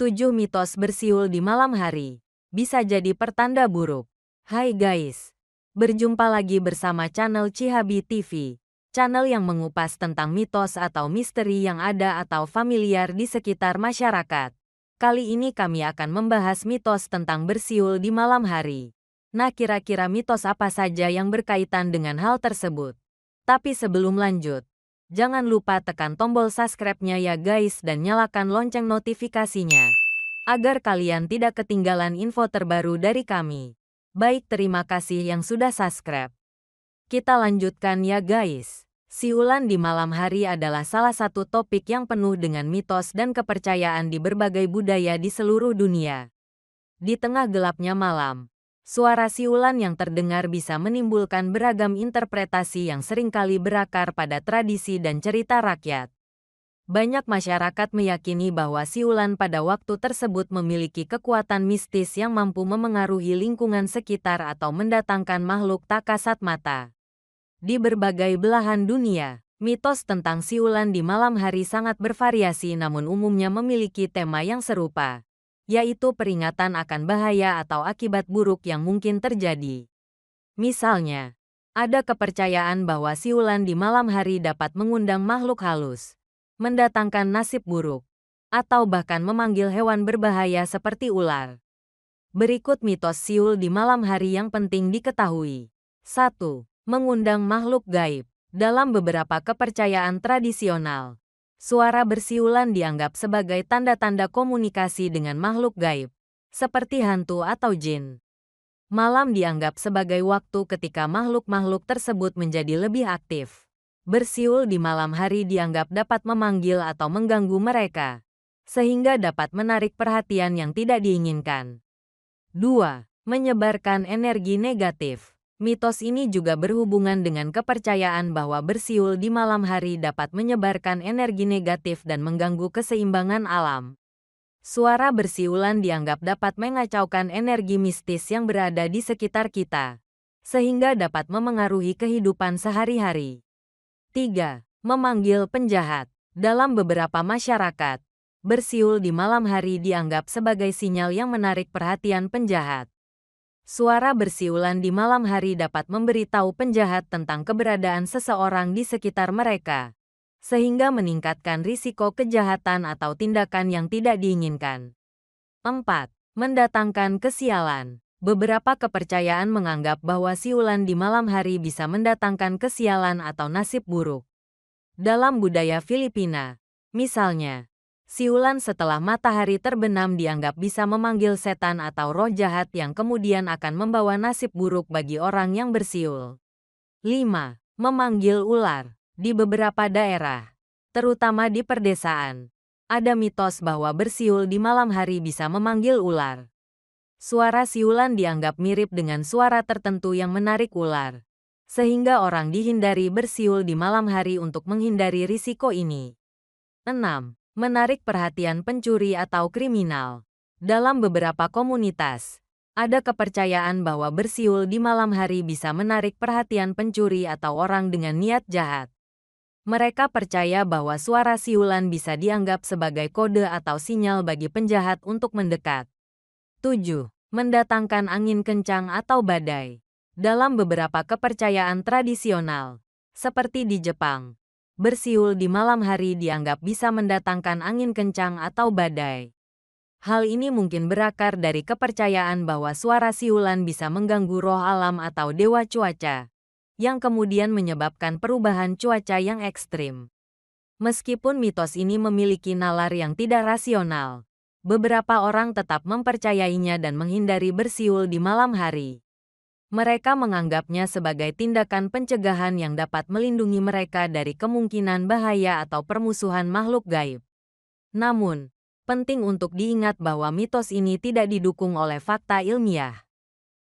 7 mitos bersiul di malam hari. Bisa jadi pertanda buruk. Hai guys. Berjumpa lagi bersama channel Cihabi TV. Channel yang mengupas tentang mitos atau misteri yang ada atau familiar di sekitar masyarakat. Kali ini kami akan membahas mitos tentang bersiul di malam hari. Nah, kira-kira mitos apa saja yang berkaitan dengan hal tersebut? Tapi sebelum lanjut, jangan lupa tekan tombol subscribe-nya ya guys dan nyalakan lonceng notifikasinya, agar kalian tidak ketinggalan info terbaru dari kami. Baik, terima kasih yang sudah subscribe. Kita lanjutkan ya guys. Siulan di malam hari adalah salah satu topik yang penuh dengan mitos dan kepercayaan di berbagai budaya di seluruh dunia. Di tengah gelapnya malam, suara siulan yang terdengar bisa menimbulkan beragam interpretasi yang seringkali berakar pada tradisi dan cerita rakyat. Banyak masyarakat meyakini bahwa siulan pada waktu tersebut memiliki kekuatan mistis yang mampu memengaruhi lingkungan sekitar atau mendatangkan makhluk tak kasat mata. Di berbagai belahan dunia, mitos tentang siulan di malam hari sangat bervariasi namun umumnya memiliki tema yang serupa, yaitu peringatan akan bahaya atau akibat buruk yang mungkin terjadi. Misalnya, ada kepercayaan bahwa siulan di malam hari dapat mengundang makhluk halus, mendatangkan nasib buruk, atau bahkan memanggil hewan berbahaya seperti ular. Berikut mitos siul di malam hari yang penting diketahui. 1. Mengundang makhluk gaib. Dalam beberapa kepercayaan tradisional, suara bersiulan dianggap sebagai tanda-tanda komunikasi dengan makhluk gaib, seperti hantu atau jin. Malam dianggap sebagai waktu ketika makhluk-makhluk tersebut menjadi lebih aktif. Bersiul di malam hari dianggap dapat memanggil atau mengganggu mereka, sehingga dapat menarik perhatian yang tidak diinginkan. 2. Menyebarkan energi negatif. Mitos ini juga berhubungan dengan kepercayaan bahwa bersiul di malam hari dapat menyebarkan energi negatif dan mengganggu keseimbangan alam. Suara bersiulan dianggap dapat mengacaukan energi mistis yang berada di sekitar kita, sehingga dapat memengaruhi kehidupan sehari-hari. 3. Memanggil penjahat. Dalam beberapa masyarakat, bersiul di malam hari dianggap sebagai sinyal yang menarik perhatian penjahat. Suara bersiulan di malam hari dapat memberitahu penjahat tentang keberadaan seseorang di sekitar mereka, sehingga meningkatkan risiko kejahatan atau tindakan yang tidak diinginkan. 4. Mendatangkan kesialan. Beberapa kepercayaan menganggap bahwa siulan di malam hari bisa mendatangkan kesialan atau nasib buruk. Dalam budaya Filipina, misalnya, siulan setelah matahari terbenam dianggap bisa memanggil setan atau roh jahat yang kemudian akan membawa nasib buruk bagi orang yang bersiul. 5. Memanggil ular. Di beberapa daerah, terutama di perdesaan, ada mitos bahwa bersiul di malam hari bisa memanggil ular. Suara siulan dianggap mirip dengan suara tertentu yang menarik ular, sehingga orang dihindari bersiul di malam hari untuk menghindari risiko ini. 6. Menarik perhatian pencuri atau kriminal. Dalam beberapa komunitas, ada kepercayaan bahwa bersiul di malam hari bisa menarik perhatian pencuri atau orang dengan niat jahat. Mereka percaya bahwa suara siulan bisa dianggap sebagai kode atau sinyal bagi penjahat untuk mendekat. 7. Mendatangkan angin kencang atau badai. Dalam beberapa kepercayaan tradisional, seperti di Jepang, bersiul di malam hari dianggap bisa mendatangkan angin kencang atau badai. Hal ini mungkin berakar dari kepercayaan bahwa suara siulan bisa mengganggu roh alam atau dewa cuaca, yang kemudian menyebabkan perubahan cuaca yang ekstrim. Meskipun mitos ini memiliki nalar yang tidak rasional, beberapa orang tetap mempercayainya dan menghindari bersiul di malam hari. Mereka menganggapnya sebagai tindakan pencegahan yang dapat melindungi mereka dari kemungkinan bahaya atau permusuhan makhluk gaib. Namun, penting untuk diingat bahwa mitos ini tidak didukung oleh fakta ilmiah.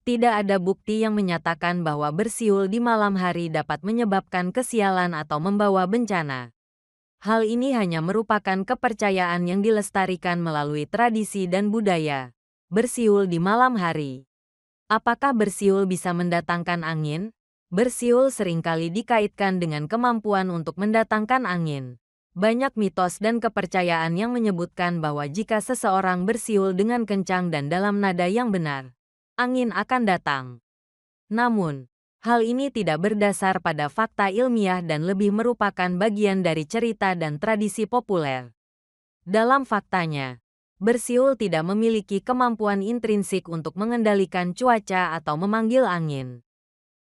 Tidak ada bukti yang menyatakan bahwa bersiul di malam hari dapat menyebabkan kesialan atau membawa bencana. Hal ini hanya merupakan kepercayaan yang dilestarikan melalui tradisi dan budaya. Bersiul di malam hari. Apakah bersiul bisa mendatangkan angin? Bersiul seringkali dikaitkan dengan kemampuan untuk mendatangkan angin. Banyak mitos dan kepercayaan yang menyebutkan bahwa jika seseorang bersiul dengan kencang dan dalam nada yang benar, angin akan datang. Namun, hal ini tidak berdasar pada fakta ilmiah dan lebih merupakan bagian dari cerita dan tradisi populer. Dalam faktanya, bersiul tidak memiliki kemampuan intrinsik untuk mengendalikan cuaca atau memanggil angin.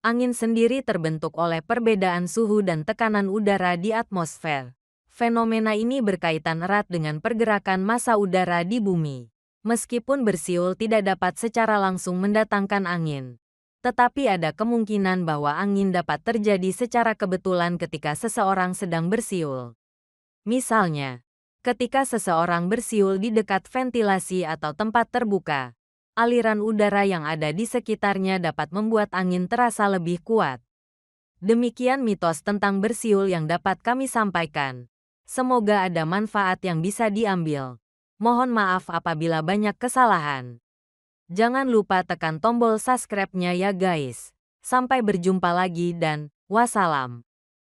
Angin sendiri terbentuk oleh perbedaan suhu dan tekanan udara di atmosfer. Fenomena ini berkaitan erat dengan pergerakan massa udara di bumi. Meskipun bersiul tidak dapat secara langsung mendatangkan angin, tetapi ada kemungkinan bahwa angin dapat terjadi secara kebetulan ketika seseorang sedang bersiul. Misalnya, ketika seseorang bersiul di dekat ventilasi atau tempat terbuka, aliran udara yang ada di sekitarnya dapat membuat angin terasa lebih kuat. Demikian mitos tentang bersiul yang dapat kami sampaikan. Semoga ada manfaat yang bisa diambil. Mohon maaf apabila banyak kesalahan. Jangan lupa tekan tombol subscribe-nya ya guys. Sampai berjumpa lagi dan wassalam.